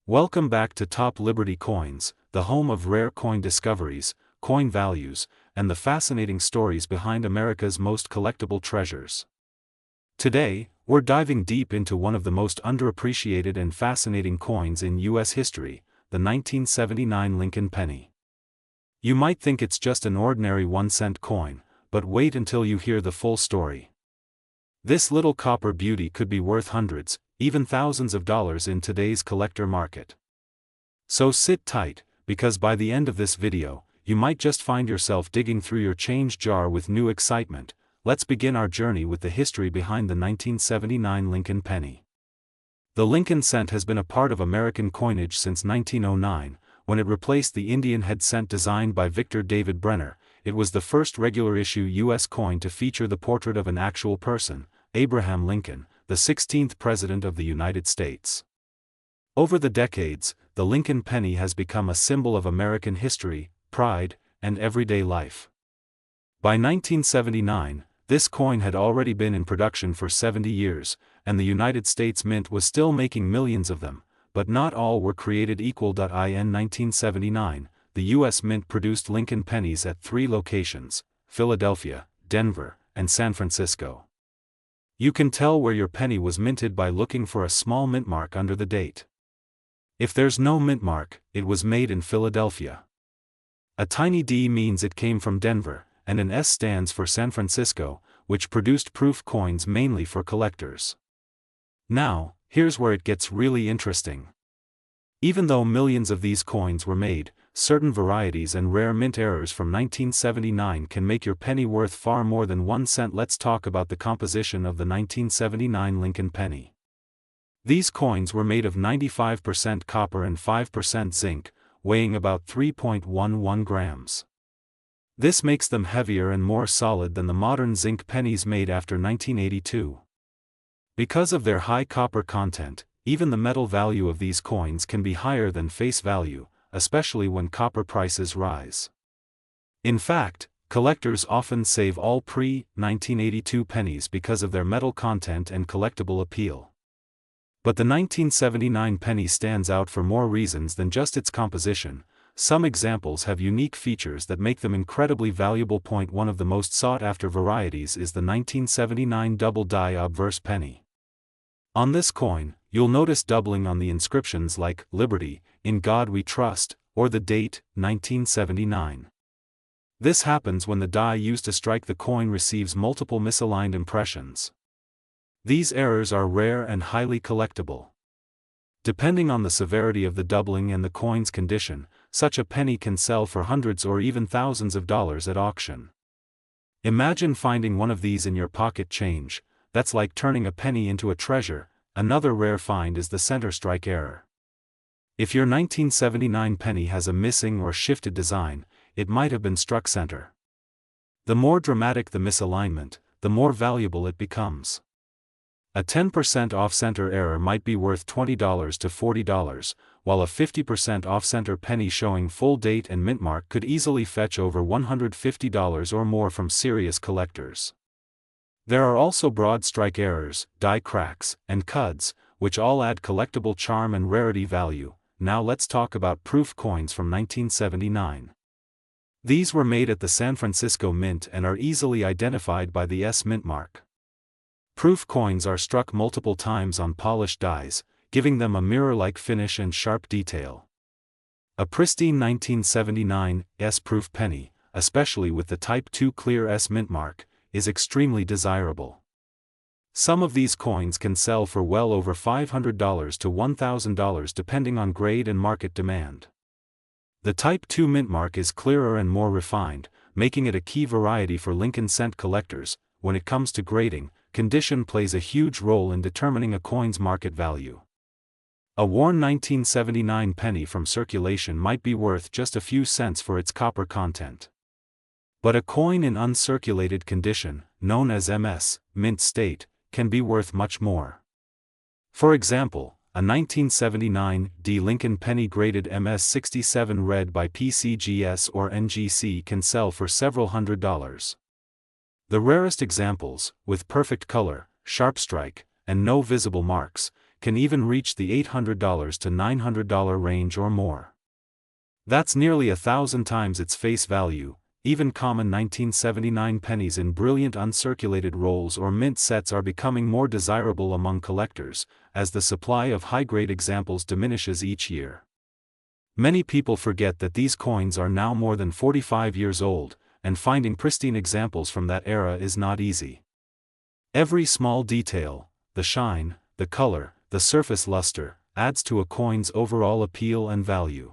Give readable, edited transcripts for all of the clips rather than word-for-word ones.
Welcome back to Top Liberty Coins, the home of rare coin discoveries, coin values, and the fascinating stories behind America's most collectible treasures. Today, we're diving deep into one of the most underappreciated and fascinating coins in U.S. history, the 1979 Lincoln penny. You might think it's just an ordinary 1-cent coin, but wait until you hear the full story. This little copper beauty could be worth hundreds, even thousands of dollars in today's collector market. So sit tight, because by the end of this video, you might just find yourself digging through your change jar with new excitement. Let's begin our journey with the history behind the 1979 Lincoln penny. The Lincoln cent has been a part of American coinage since 1909, when it replaced the Indian head cent designed by Victor David Brenner. It was the first regular-issue U.S. coin to feature the portrait of an actual person, Abraham Lincoln, the 16th President of the United States. Over the decades, the Lincoln penny has become a symbol of American history, pride, and everyday life. By 1979, this coin had already been in production for 70 years, and the United States Mint was still making millions of them, but not all were created equal. In 1979, the U.S. Mint produced Lincoln pennies at 3 locations: Philadelphia, Denver, and San Francisco. You can tell where your penny was minted by looking for a small mint mark under the date. If there's no mint mark, it was made in Philadelphia. A tiny D means it came from Denver, and an S stands for San Francisco, which produced proof coins mainly for collectors. Now, here's where it gets really interesting. Even though millions of these coins were made, certain varieties and rare mint errors from 1979 can make your penny worth far more than 1 cent. Let's talk about the composition of the 1979 Lincoln penny. These coins were made of 95% copper and 5% zinc, weighing about 3.11 grams. This makes them heavier and more solid than the modern zinc pennies made after 1982. Because of their high copper content, even the metal value of these coins can be higher than face value, especially when copper prices rise. In fact, collectors often save all pre-1982 pennies because of their metal content and collectible appeal. But the 1979 penny stands out for more reasons than just its composition. Some examples have unique features that make them incredibly valuable. One of the most sought-after varieties is the 1979 double-die obverse penny. On this coin, you'll notice doubling on the inscriptions like "Liberty," "In God We Trust," or the date, 1979. This happens when the die used to strike the coin receives multiple misaligned impressions. These errors are rare and highly collectible. Depending on the severity of the doubling and the coin's condition, such a penny can sell for hundreds or even thousands of dollars at auction. Imagine finding one of these in your pocket change. That's like turning a penny into a treasure. Another rare find is the center strike error. If your 1979 penny has a missing or shifted design, it might have been struck center. The more dramatic the misalignment, the more valuable it becomes. A 10% off-center error might be worth $20 to $40, while a 50% off-center penny showing full date and mint mark could easily fetch over $150 or more from serious collectors. There are also broad strike errors, die cracks, and cuds, which all add collectible charm and rarity value. Now let's talk about proof coins from 1979. These were made at the San Francisco Mint and are easily identified by the S mint mark. Proof coins are struck multiple times on polished dies, giving them a mirror-like finish and sharp detail. A pristine 1979 S-proof penny, especially with the Type II clear S mint mark, is extremely desirable. Some of these coins can sell for well over $500 to $1,000 depending on grade and market demand. The Type II mint mark is clearer and more refined, making it a key variety for Lincoln cent collectors. When it comes to grading, condition plays a huge role in determining a coin's market value. A worn 1979 penny from circulation might be worth just a few cents for its copper content. But a coin in uncirculated condition, known as MS, mint state, can be worth much more. For example, a 1979 D Lincoln penny graded MS-67 read by PCGS or NGC can sell for several $100s. The rarest examples, with perfect color, sharp strike, and no visible marks, can even reach the $800 to $900 range or more. That's nearly 1,000 times its face value. Even common 1979 pennies in brilliant uncirculated rolls or mint sets are becoming more desirable among collectors, as the supply of high-grade examples diminishes each year. Many people forget that these coins are now more than 45 years old, and finding pristine examples from that era is not easy. Every small detail, the shine, the color, the surface luster, adds to a coin's overall appeal and value.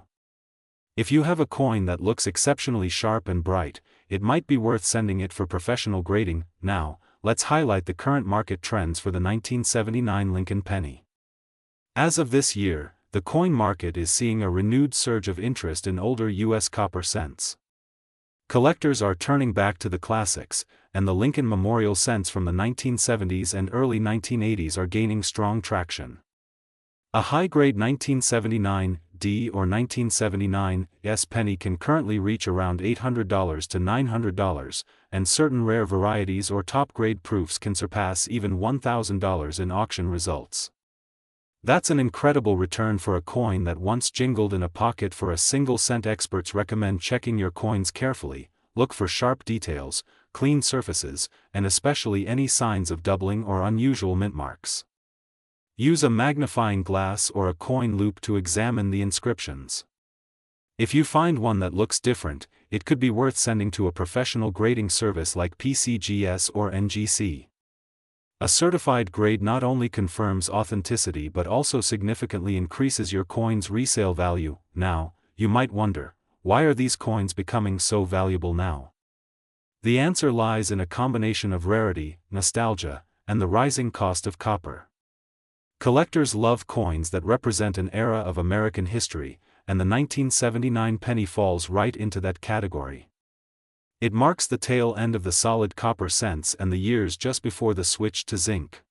If you have a coin that looks exceptionally sharp and bright, it might be worth sending it for professional grading. Now, let's highlight the current market trends for the 1979 Lincoln penny. As of this year, the coin market is seeing a renewed surge of interest in older U.S. copper cents. Collectors are turning back to the classics, and the Lincoln Memorial cents from the 1970s and early 1980s are gaining strong traction. A high-grade 1979 D or 1979 S penny can currently reach around $800 to $900, and certain rare varieties or top-grade proofs can surpass even $1,000 in auction results. That's an incredible return for a coin that once jingled in a pocket for a single cent. Experts recommend checking your coins carefully. Look for sharp details, clean surfaces, and especially any signs of doubling or unusual mint marks. Use a magnifying glass or a coin loop to examine the inscriptions. If you find one that looks different, it could be worth sending to a professional grading service like PCGS or NGC. A certified grade not only confirms authenticity but also significantly increases your coin's resale value. Now, you might wonder, why are these coins becoming so valuable now? The answer lies in a combination of rarity, nostalgia, and the rising cost of copper. Collectors love coins that represent an era of American history, and the 1979 penny falls right into that category. It marks the tail end of the solid copper cents and the years just before the switch to zinc.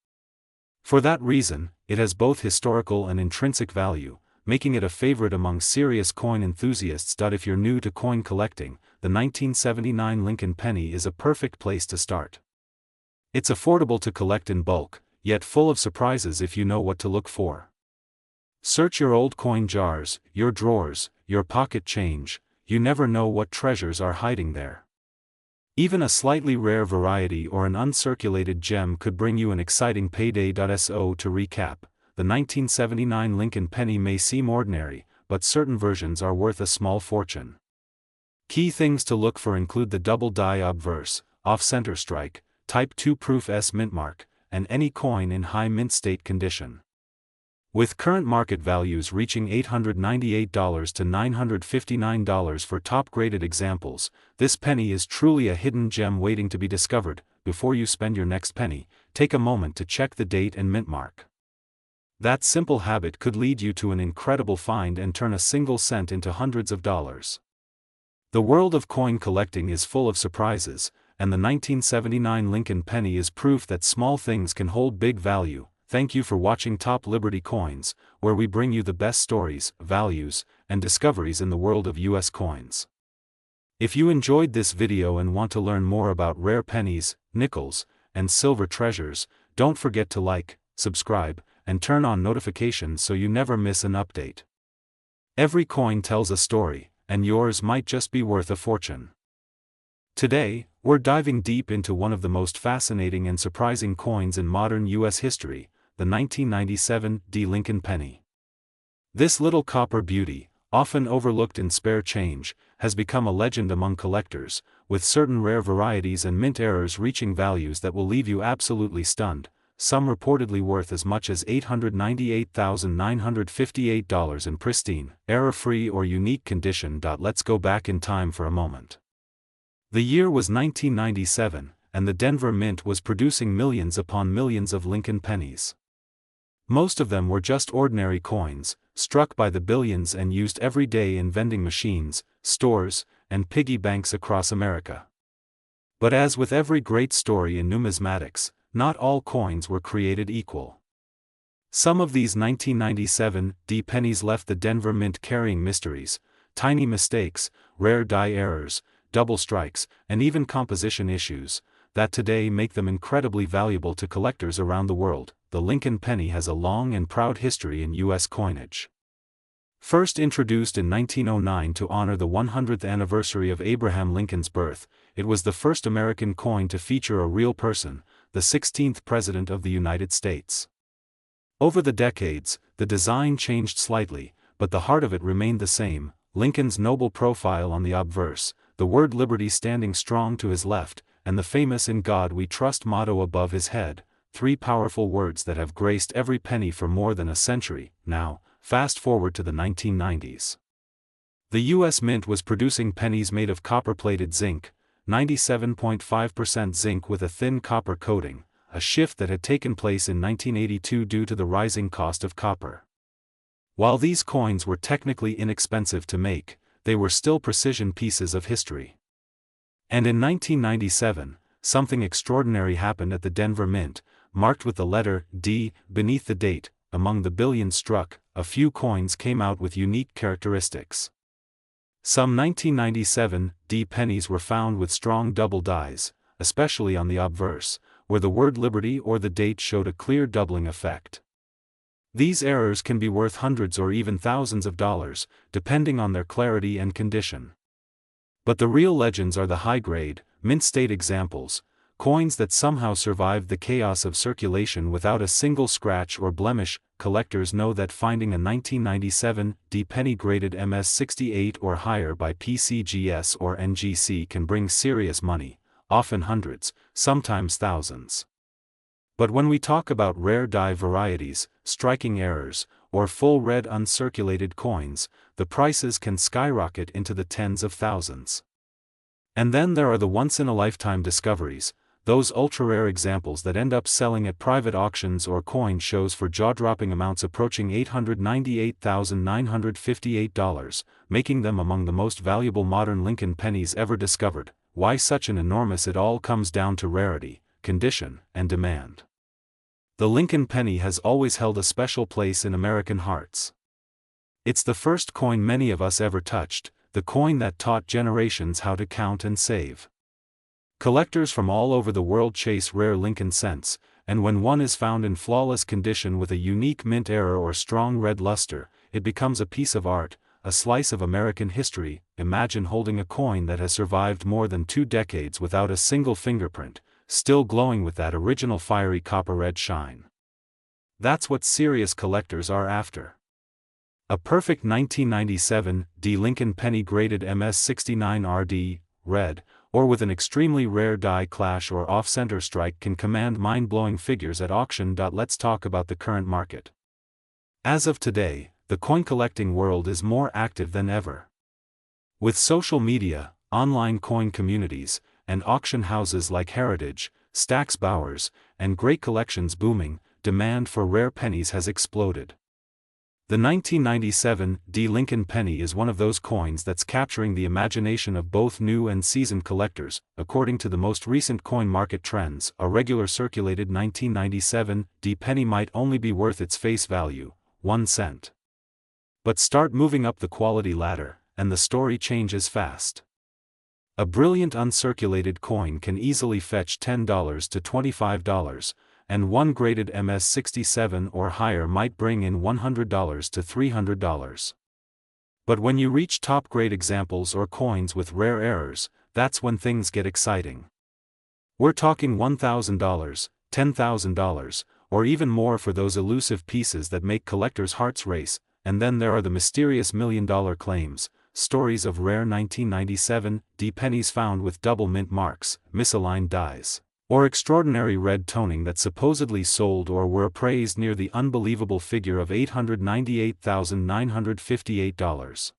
For that reason, it has both historical and intrinsic value, making it a favorite among serious coin enthusiasts. If you're new to coin collecting, the 1979 Lincoln penny is a perfect place to start. It's affordable to collect in bulk, yet full of surprises if you know what to look for. Search your old coin jars, your drawers, your pocket change. You never know what treasures are hiding there. Even a slightly rare variety or an uncirculated gem could bring you an exciting payday. So to recap, the 1979 Lincoln penny may seem ordinary, but certain versions are worth a small fortune. Key things to look for include the double die obverse, off-center strike, Type 2 proof S mint mark, and any coin in high mint state condition. With current market values reaching $898 to $959 for top-graded examples, this penny is truly a hidden gem waiting to be discovered. Before you spend your next penny, take a moment to check the date and mint mark. That simple habit could lead you to an incredible find and turn a single cent into hundreds of dollars. The world of coin collecting is full of surprises, and the 1979 Lincoln penny is proof that small things can hold big value. Thank you for watching Top Liberty Coins, where we bring you the best stories, values, and discoveries in the world of U.S. coins. If you enjoyed this video and want to learn more about rare pennies, nickels, and silver treasures, don't forget to like, subscribe, and turn on notifications so you never miss an update. Every coin tells a story, and yours might just be worth a fortune. Today, we're diving deep into one of the most fascinating and surprising coins in modern U.S. history, the 1997 D. Lincoln penny. This little copper beauty, often overlooked in spare change, has become a legend among collectors, with certain rare varieties and mint errors reaching values that will leave you absolutely stunned, some reportedly worth as much as $898,958 in pristine, error-free or unique condition. Let's go back in time for a moment. The year was 1997, and the Denver Mint was producing millions upon millions of Lincoln pennies. Most of them were just ordinary coins, struck by the billions and used every day in vending machines, stores, and piggy banks across America. But as with every great story in numismatics, not all coins were created equal. Some of these 1997 D pennies left the Denver Mint carrying mysteries, tiny mistakes, rare die errors, double strikes, and even composition issues, that today make them incredibly valuable to collectors around the world. the Lincoln penny has a long and proud history in U.S. coinage. First introduced in 1909 to honor the 100th anniversary of Abraham Lincoln's birth, it was the first American coin to feature a real person, the 16th President of the United States. Over the decades, the design changed slightly, but the heart of it remained the same: Lincoln's noble profile on the obverse, the word liberty standing strong to his left, and the famous "In God We Trust" motto above his head, three powerful words that have graced every penny for more than a century. Now, fast forward to the 1990s. The U.S. Mint was producing pennies made of copper-plated zinc, 97.5% zinc with a thin copper coating, a shift that had taken place in 1982 due to the rising cost of copper. While these coins were technically inexpensive to make, they were still precision pieces of history. And in 1997, something extraordinary happened at the Denver Mint, marked with the letter D beneath the date. Among the billions struck, a few coins came out with unique characteristics. Some 1997 D pennies were found with strong double dies, especially on the obverse, where the word liberty or the date showed a clear doubling effect. These errors can be worth hundreds or even thousands of dollars, depending on their clarity and condition. But the real legends are the high-grade, mint-state examples, coins that somehow survived the chaos of circulation without a single scratch or blemish. Collectors know that finding a 1997 D penny graded MS68 or higher by PCGS or NGC can bring serious money, often hundreds, sometimes thousands. But when we talk about rare die varieties, striking errors, or full red uncirculated coins, the prices can skyrocket into the tens of thousands. And then there are the once-in-a-lifetime discoveries, those ultra-rare examples that end up selling at private auctions or coin shows for jaw-dropping amounts approaching $898,958, making them among the most valuable modern Lincoln pennies ever discovered. Why such an enormous? It all comes down to rarity, condition, and demand. The Lincoln penny has always held a special place in American hearts. It's the first coin many of us ever touched, the coin that taught generations how to count and save. Collectors from all over the world chase rare Lincoln cents, and when one is found in flawless condition with a unique mint error or strong red luster, it becomes a piece of art, a slice of American history. Imagine holding a coin that has survived more than 2 decades without a single fingerprint, still glowing with that original fiery copper-red shine. That's what serious collectors are after. A perfect 1997 D Lincoln penny graded MS69 RD, red, or with an extremely rare die clash or off-center strike can command mind-blowing figures at auction. Let's talk about the current market. As of today, the coin collecting world is more active than ever. With social media, online coin communities, and auction houses like Heritage, Stax Bowers, and Great Collections booming, demand for rare pennies has exploded. The 1997 D Lincoln penny is one of those coins that's capturing the imagination of both new and seasoned collectors. According to the most recent coin market trends, a regular circulated 1997 D penny might only be worth its face value, 1 cent. But start moving up the quality ladder, and the story changes fast. A brilliant uncirculated coin can easily fetch $10 to $25, and one graded MS67 or higher might bring in $100 to $300. But when you reach top-grade examples or coins with rare errors, that's when things get exciting. We're talking $1,000, $10,000, or even more for those elusive pieces that make collectors' hearts race. And then there are the mysterious million-dollar claims, stories of rare 1997 D pennies found with double mint marks, misaligned dies, or extraordinary red toning that supposedly sold or were appraised near the unbelievable figure of $898,958.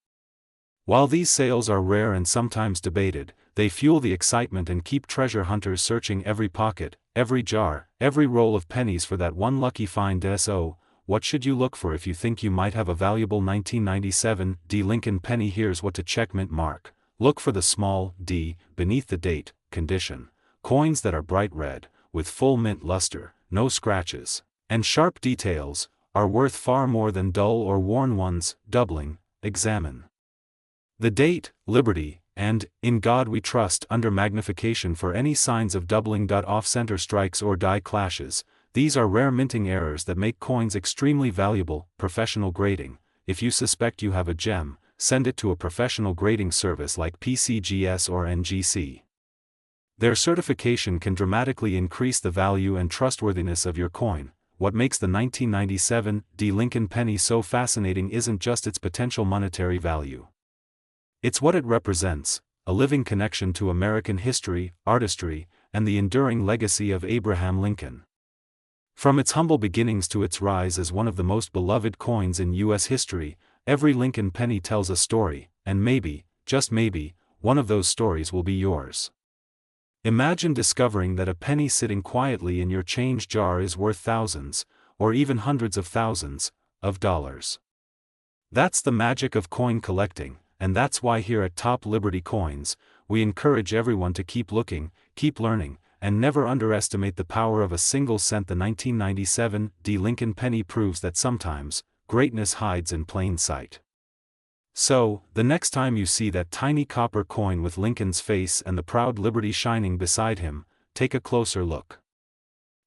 While these sales are rare and sometimes debated, they fuel the excitement and keep treasure hunters searching every pocket, every jar, every roll of pennies for that one lucky find. So, what should you look for if you think you might have a valuable 1997 D Lincoln penny? Here's what to check: mint mark. Look for the small D beneath the date, condition. Coins that are bright red, with full mint luster, no scratches, and sharp details, are worth far more than dull or worn ones. Doubling, examine the date, Liberty, and In God We Trust under magnification for any signs of doubling. Off-center strikes or die clashes, These are rare minting errors that make coins extremely valuable. Professional grading. If you suspect you have a gem, send it to a professional grading service like PCGS or NGC. Their certification can dramatically increase the value and trustworthiness of your coin. What makes the 1997 D. Lincoln penny so fascinating isn't just its potential monetary value. It's what it represents, a living connection to American history, artistry, and the enduring legacy of Abraham Lincoln. From its humble beginnings to its rise as one of the most beloved coins in U.S. history, every Lincoln penny tells a story, and maybe, just maybe, one of those stories will be yours. Imagine discovering that a penny sitting quietly in your change jar is worth thousands, or even hundreds of thousands, of dollars. That's the magic of coin collecting, and that's why here at Top Liberty Coins, we encourage everyone to keep looking, keep learning, and never underestimate the power of a single cent. The 1997 D. Lincoln penny proves that sometimes, greatness hides in plain sight. So, the next time you see that tiny copper coin with Lincoln's face and the proud Liberty shining beside him, take a closer look.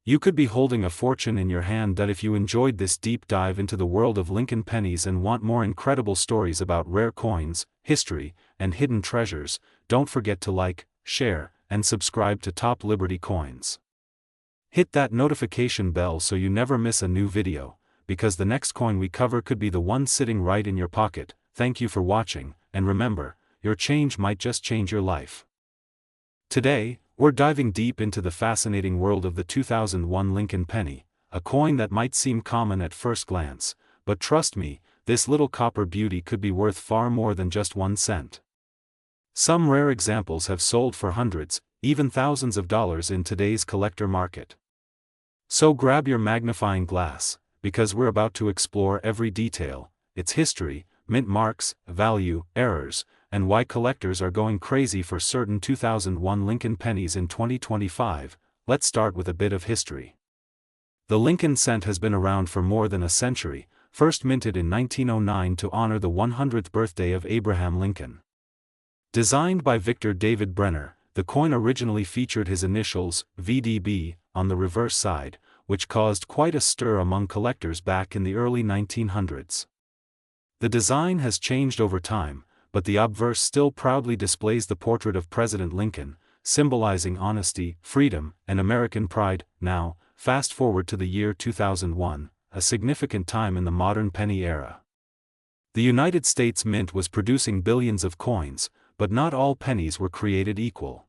You could be holding a fortune in your hand. If you enjoyed this deep dive into the world of Lincoln pennies and want more incredible stories about rare coins, history, and hidden treasures, don't forget to like, share, and subscribe to Top Liberty Coins. Hit that notification bell so you never miss a new video, because the next coin we cover could be the one sitting right in your pocket. Thank you for watching, and remember, your change might just change your life. Today, we're diving deep into the fascinating world of the 2001 Lincoln penny, a coin that might seem common at first glance, but trust me, this little copper beauty could be worth far more than just 1 cent. Some rare examples have sold for hundreds, even thousands of dollars in today's collector market. So grab your magnifying glass, because we're about to explore every detail, its history, mint marks, value, errors, and why collectors are going crazy for certain 2001 Lincoln pennies in 2025. Let's start with a bit of history. The Lincoln cent has been around for more than a century, first minted in 1909 to honor the 100th birthday of Abraham Lincoln. Designed by Victor David Brenner, the coin originally featured his initials, VDB, on the reverse side, which caused quite a stir among collectors back in the early 1900s. The design has changed over time, but the obverse still proudly displays the portrait of President Lincoln, symbolizing honesty, freedom, and American pride. Now, fast forward to the year 2001, a significant time in the modern penny era. The United States Mint was producing billions of coins, but not all pennies were created equal.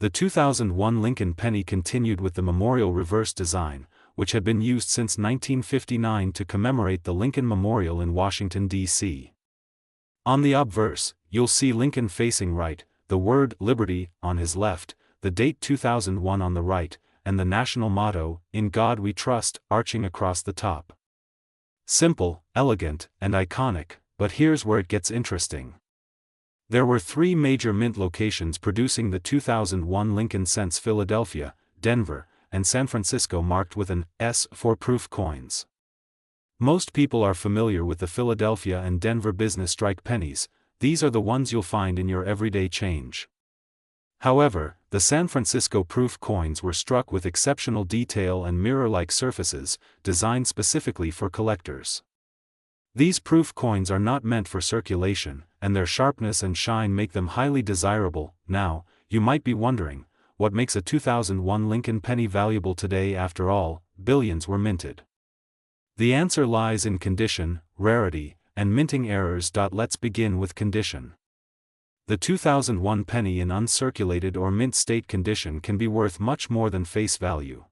The 2001 Lincoln penny continued with the memorial reverse design, which had been used since 1959 to commemorate the Lincoln Memorial in Washington, D.C. On the obverse, you'll see Lincoln facing right, the word Liberty on his left, the date 2001 on the right, and the national motto, In God We Trust, arching across the top. Simple, elegant, and iconic, but here's where it gets interesting. There were 3 major mint locations producing the 2001 Lincoln cents: Philadelphia, Denver, and San Francisco, marked with an S for proof coins. Most people are familiar with the Philadelphia and Denver business strike pennies. These are the ones you'll find in your everyday change. However, the San Francisco proof coins were struck with exceptional detail and mirror-like surfaces, designed specifically for collectors. These proof coins are not meant for circulation, and their sharpness and shine make them highly desirable. Now, you might be wondering, what makes a 2001 Lincoln penny valuable today? After all, billions were minted. The answer lies in condition, rarity, and minting errors. Let's begin with condition. The 2001 penny in uncirculated or mint state condition can be worth much more than face value.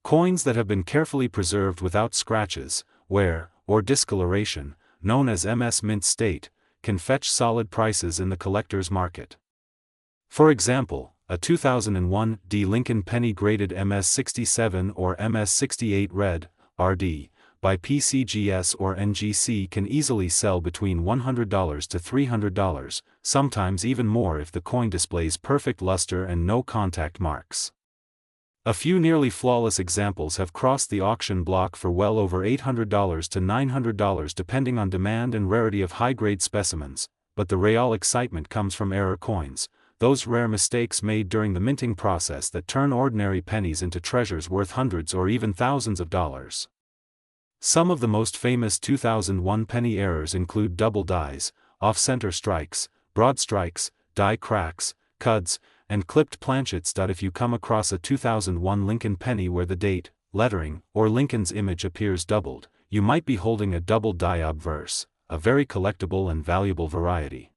Coins that have been carefully preserved without scratches, wear, or discoloration, known as MS mint state, can fetch solid prices in the collector's market. For example, a 2001 D. Lincoln penny graded MS67 or MS68 red, RD, by PCGS or NGC can easily sell between $100 to $300, sometimes even more if the coin displays perfect luster and no contact marks. A few nearly flawless examples have crossed the auction block for well over $800 to $900 depending on demand and rarity of high-grade specimens, but the real excitement comes from error coins, those rare mistakes made during the minting process that turn ordinary pennies into treasures worth hundreds or even thousands of dollars. Some of the most famous 2001 penny errors include double dies, off-center strikes, broad strikes, die cracks, cuds, and clipped planchets. If you come across a 2001 Lincoln penny where the date, lettering, or Lincoln's image appears doubled, you might be holding a double die obverse, a very collectible and valuable variety.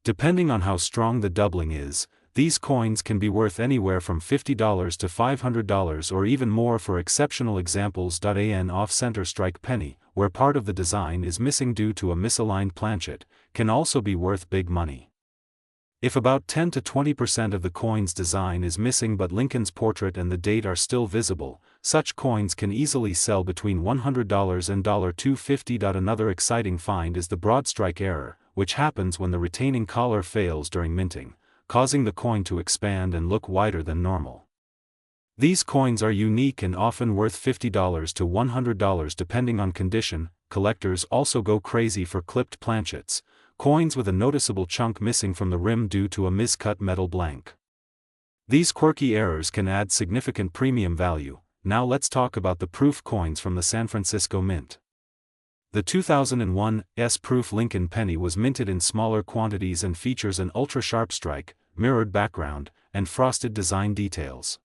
Depending on how strong the doubling is, these coins can be worth anywhere from $50 to $500 or even more for exceptional examples. An off-center strike penny, where part of the design is missing due to a misaligned planchet, can also be worth big money. If about 10 to 20% of the coin's design is missing but Lincoln's portrait and the date are still visible, such coins can easily sell between $100 and $250. Another exciting find is the broad strike error, which happens when the retaining collar fails during minting, causing the coin to expand and look wider than normal. These coins are unique and often worth $50 to $100 depending on condition. Collectors also go crazy for clipped planchets, coins with a noticeable chunk missing from the rim due to a miscut metal blank. These quirky errors can add significant premium value. Now let's talk about the proof coins from the San Francisco Mint. The 2001 S-proof Lincoln penny was minted in smaller quantities and features an ultra-sharp strike, mirrored background, and frosted design details.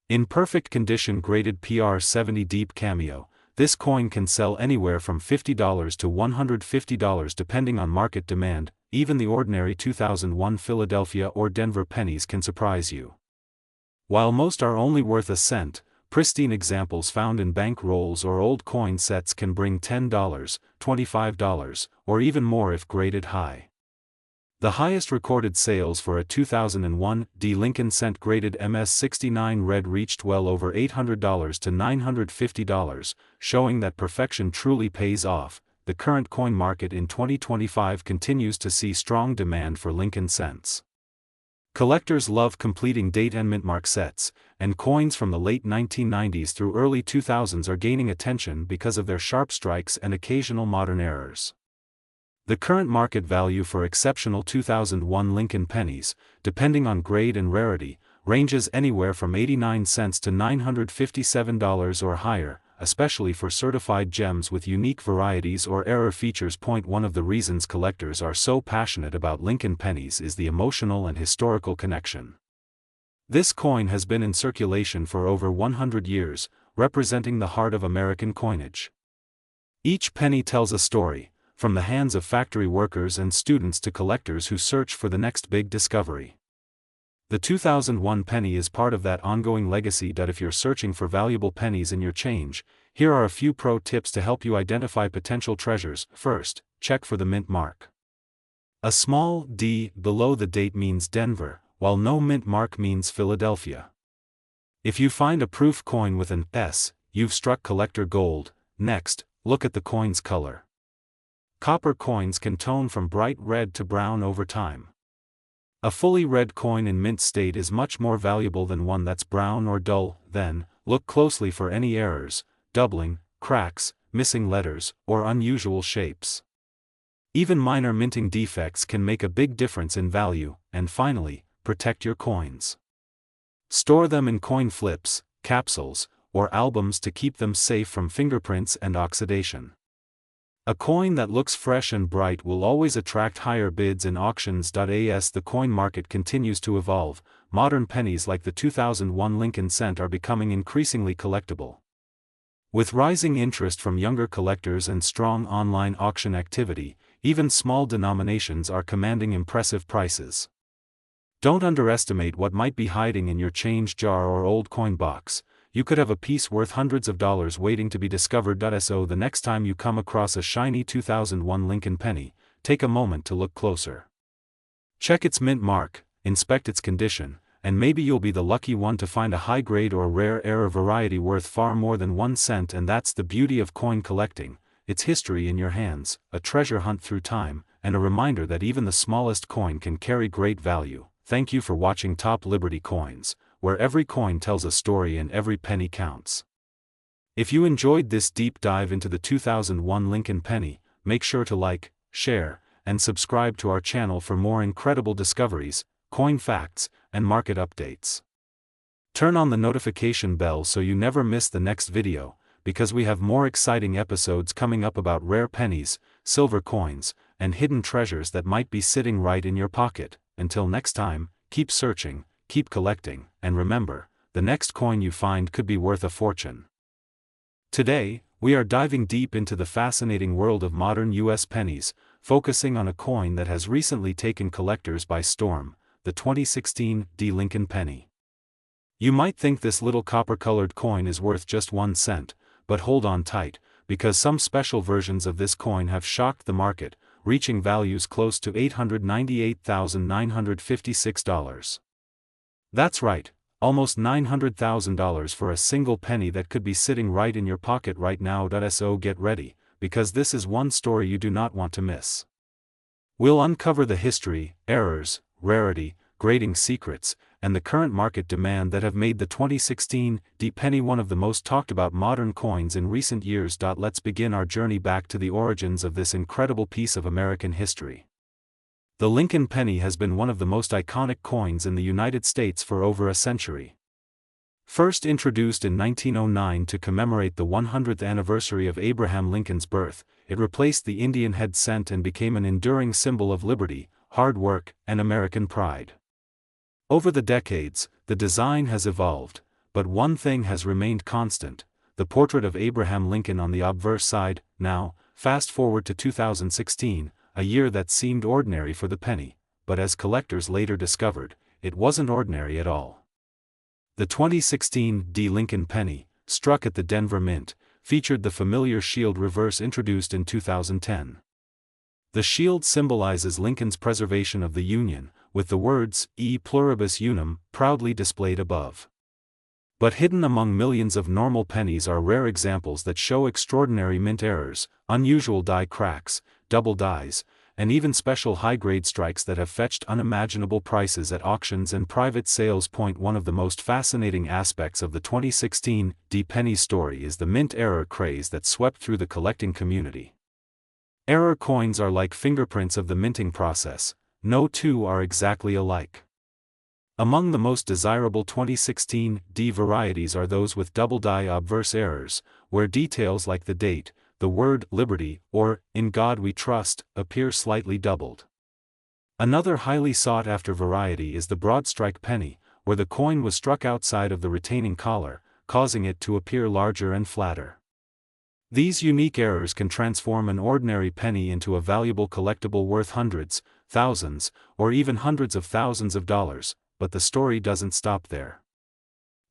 In perfect condition graded PR70 deep cameo, this coin can sell anywhere from $50 to $150 depending on market demand. Even the ordinary 2001 Philadelphia or Denver pennies can surprise you. While most are only worth a cent, pristine examples found in bank rolls or old coin sets can bring $10, $25, or even more if graded high. The highest recorded sales for a 2001 D Lincoln cent graded MS69 red reached well over $800 to $950, showing that perfection truly pays off. The current coin market in 2025 continues to see strong demand for Lincoln cents. Collectors love completing date and mint mark sets, and coins from the late 1990s through early 2000s are gaining attention because of their sharp strikes and occasional modern errors. The current market value for exceptional 2001 Lincoln pennies, depending on grade and rarity, ranges anywhere from 89 cents to $957 or higher, especially for certified gems with unique varieties or error features. One of the reasons collectors are so passionate about Lincoln pennies is the emotional and historical connection. This coin has been in circulation for over 100 years, representing the heart of American coinage. Each penny tells a story, from the hands of factory workers and students to collectors who search for the next big discovery. The 2001 penny is part of that ongoing legacy. If you're searching for valuable pennies in your change, here are a few pro tips to help you identify potential treasures. First, check for the mint mark. A small D below the date means Denver, while no mint mark means Philadelphia. If you find a proof coin with an S, you've struck collector gold. Next, look at the coin's color. Copper coins can tone from bright red to brown over time. A fully red coin in mint state is much more valuable than one that's brown or dull. Then, look closely for any errors, doubling, cracks, missing letters, or unusual shapes. Even minor minting defects can make a big difference in value. And finally, protect your coins. Store them in coin flips, capsules, or albums to keep them safe from fingerprints and oxidation. A coin that looks fresh and bright will always attract higher bids in auctions. As the coin market continues to evolve, modern pennies like the 2001 Lincoln cent are becoming increasingly collectible. With rising interest from younger collectors and strong online auction activity, even small denominations are commanding impressive prices. Don't underestimate what might be hiding in your change jar or old coin box. You could have a piece worth hundreds of dollars waiting to be discovered. So the next time you come across a shiny 2001 Lincoln penny, take a moment to look closer. Check its mint mark, inspect its condition, and maybe you'll be the lucky one to find a high-grade or rare error variety worth far more than 1 cent. And that's the beauty of coin collecting. It's history in your hands, a treasure hunt through time, and a reminder that even the smallest coin can carry great value. Thank you for watching Top Liberty Coins, where every coin tells a story and every penny counts. If you enjoyed this deep dive into the 2001 Lincoln penny, make sure to like, share, and subscribe to our channel for more incredible discoveries. coin facts, and market updates. Turn on the notification bell so you never miss the next video, because we have more exciting episodes coming up about rare pennies, silver coins, and hidden treasures that might be sitting right in your pocket. Until next time, keep searching, keep collecting, and remember, the next coin you find could be worth a fortune. Today, we are diving deep into the fascinating world of modern U.S. pennies, focusing on a coin that has recently taken collectors by storm, the 2016 Lincoln penny. You might think this little copper-colored coin is worth just 1 cent, but hold on tight, because some special versions of this coin have shocked the market, reaching values close to $898,956. That's right, almost $900,000 for a single penny that could be sitting right in your pocket right now. So get ready, because this is one story you do not want to miss. We'll uncover the history, errors, rarity, grading secrets, and the current market demand that have made the 2016 penny one of the most talked about modern coins in recent years. Let's begin our journey back to the origins of this incredible piece of American history. The Lincoln penny has been one of the most iconic coins in the United States for over a century. First introduced in 1909 to commemorate the 100th anniversary of Abraham Lincoln's birth, it replaced the Indian head cent and became an enduring symbol of liberty, hard work, and American pride. Over the decades, the design has evolved, but one thing has remained constant: the portrait of Abraham Lincoln on the obverse side. Now, fast forward to 2016, a year that seemed ordinary for the penny, but as collectors later discovered, it wasn't ordinary at all. The 2016 Lincoln penny, struck at the Denver Mint, featured the familiar shield reverse introduced in 2010. The shield symbolizes Lincoln's preservation of the Union, with the words "E pluribus unum" proudly displayed above. But hidden among millions of normal pennies are rare examples that show extraordinary mint errors, unusual die cracks, double dies, and even special high-grade strikes that have fetched unimaginable prices at auctions and private sales. One of the most fascinating aspects of the 2016 penny story is the mint error craze that swept through the collecting community. Error coins are like fingerprints of the minting process. No two are exactly alike. Among the most desirable 2016 varieties are those with double die obverse errors, where details like the date, the word "Liberty," or "In God We Trust" appear slightly doubled. Another highly sought-after variety is the broad-strike penny, where the coin was struck outside of the retaining collar, causing it to appear larger and flatter. These unique errors can transform an ordinary penny into a valuable collectible worth hundreds, thousands, or even hundreds of thousands of dollars, but the story doesn't stop there.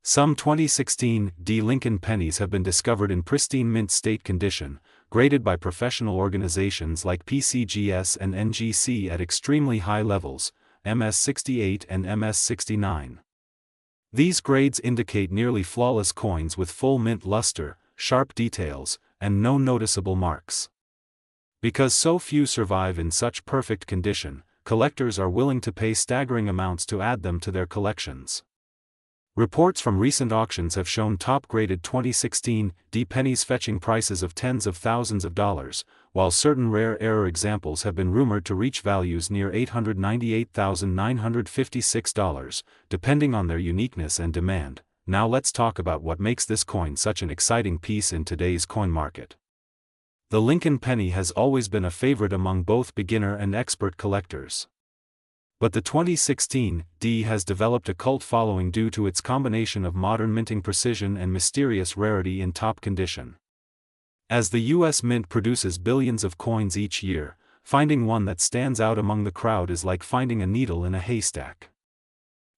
Some 2016 Lincoln pennies have been discovered in pristine mint state condition, graded by professional organizations like PCGS and NGC at extremely high levels, MS68 and MS69. These grades indicate nearly flawless coins with full mint luster, sharp details, and no noticeable marks. Because so few survive in such perfect condition, collectors are willing to pay staggering amounts to add them to their collections. Reports from recent auctions have shown top-graded 2016 pennies fetching prices of tens of thousands of dollars, while certain rare error examples have been rumored to reach values near $898,956, depending on their uniqueness and demand. Now let's talk about what makes this coin such an exciting piece in today's coin market. The Lincoln penny has always been a favorite among both beginner and expert collectors. But the 2016 has developed a cult following due to its combination of modern minting precision and mysterious rarity in top condition. As the U.S. Mint produces billions of coins each year, finding one that stands out among the crowd is like finding a needle in a haystack.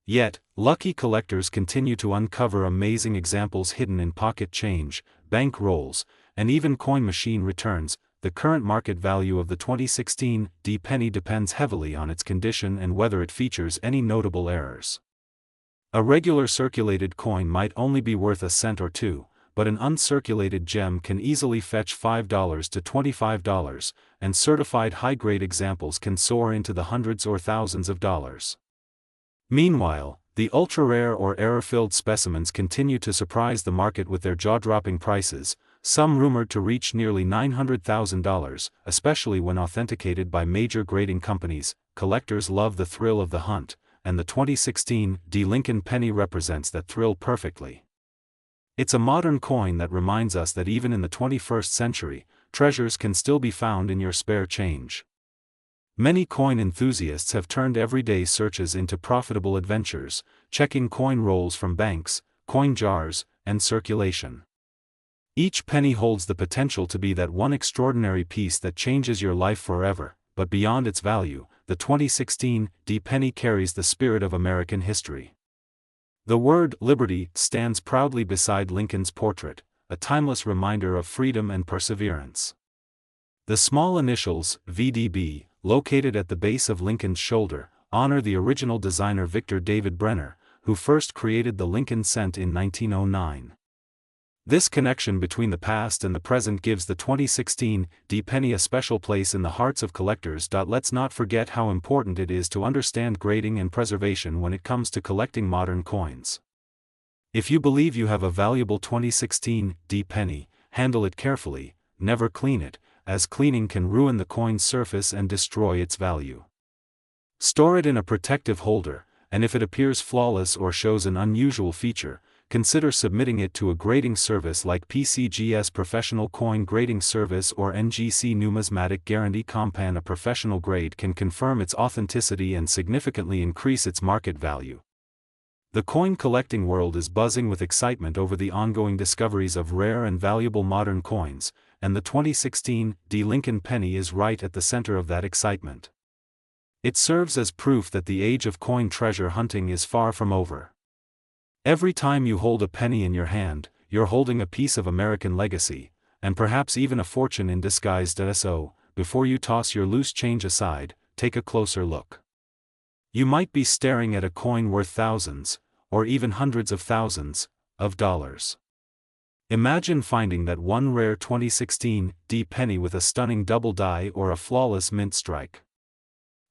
Yet, lucky collectors continue to uncover amazing examples hidden in pocket change, bank rolls, and even coin machine returns. The current market value of the 2016 penny depends heavily on its condition and whether it features any notable errors. A regular circulated coin might only be worth a cent or two, but an uncirculated gem can easily fetch $5 to $25, and certified high-grade examples can soar into the hundreds or thousands of dollars. Meanwhile, the ultra-rare or error-filled specimens continue to surprise the market with their jaw-dropping prices, some rumored to reach nearly $900,000, especially when authenticated by major grading companies. Collectors love the thrill of the hunt, and the 2016 Lincoln penny represents that thrill perfectly. It's a modern coin that reminds us that even in the 21st century, treasures can still be found in your spare change. Many coin enthusiasts have turned everyday searches into profitable adventures, checking coin rolls from banks, coin jars, and circulation. Each penny holds the potential to be that one extraordinary piece that changes your life forever, but beyond its value, the 2016 penny carries the spirit of American history. The word liberty stands proudly beside Lincoln's portrait, a timeless reminder of freedom and perseverance. The small initials, VDB, located at the base of Lincoln's shoulder, honor the original designer Victor David Brenner, who first created the Lincoln cent in 1909. This connection between the past and the present gives the 2016 penny a special place in the hearts of collectors. Let's not forget how important it is to understand grading and preservation when it comes to collecting modern coins. If you believe you have a valuable 2016 penny, handle it carefully, never clean it, as cleaning can ruin the coin's surface and destroy its value. Store it in a protective holder, and if it appears flawless or shows an unusual feature, consider submitting it to a grading service like PCG's Professional Coin Grading Service or NGC Numismatic Guarantee Compan. A professional grade can confirm its authenticity and significantly increase its market value. The coin collecting world is buzzing with excitement over the ongoing discoveries of rare and valuable modern coins, and the 2016 Lincoln penny is right at the center of that excitement. It serves as proof that the age of coin treasure hunting is far from over. Every time you hold a penny in your hand, you're holding a piece of American legacy, and perhaps even a fortune in disguise. So, before you toss your loose change aside, take a closer look. You might be staring at a coin worth thousands, or even hundreds of thousands, of dollars. Imagine finding that one rare 2016 penny with a stunning double die or a flawless mint strike.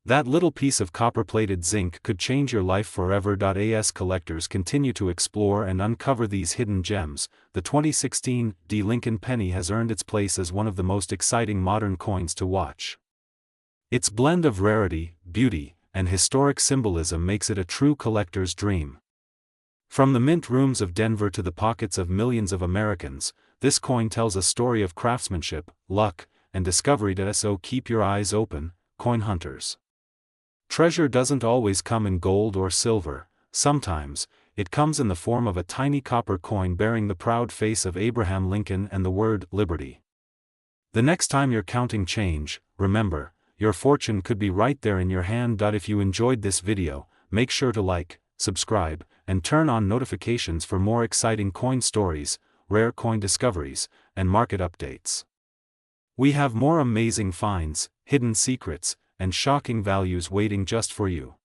That little piece of copper-plated zinc could change your life forever. As collectors continue to explore and uncover these hidden gems, the 2016 Lincoln penny has earned its place as one of the most exciting modern coins to watch. Its blend of rarity, beauty, and historic symbolism makes it a true collector's dream. From the mint rooms of Denver to the pockets of millions of Americans, this coin tells a story of craftsmanship, luck, and discovery. So keep your eyes open, coin hunters. Treasure doesn't always come in gold or silver. Sometimes, it comes in the form of a tiny copper coin bearing the proud face of Abraham Lincoln and the word liberty. The next time you're counting change, remember, your fortune could be right there in your hand. If you enjoyed this video, make sure to like, subscribe, and turn on notifications for more exciting coin stories, rare coin discoveries, and market updates. We have more amazing finds, hidden secrets, and shocking values waiting just for you.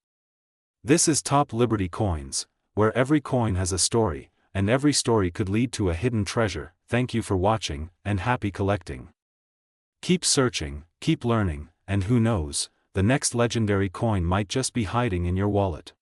This is Top Liberty Coins, where every coin has a story, and every story could lead to a hidden treasure. Thank you for watching, and happy collecting. Keep searching, keep learning, and who knows, the next legendary coin might just be hiding in your wallet.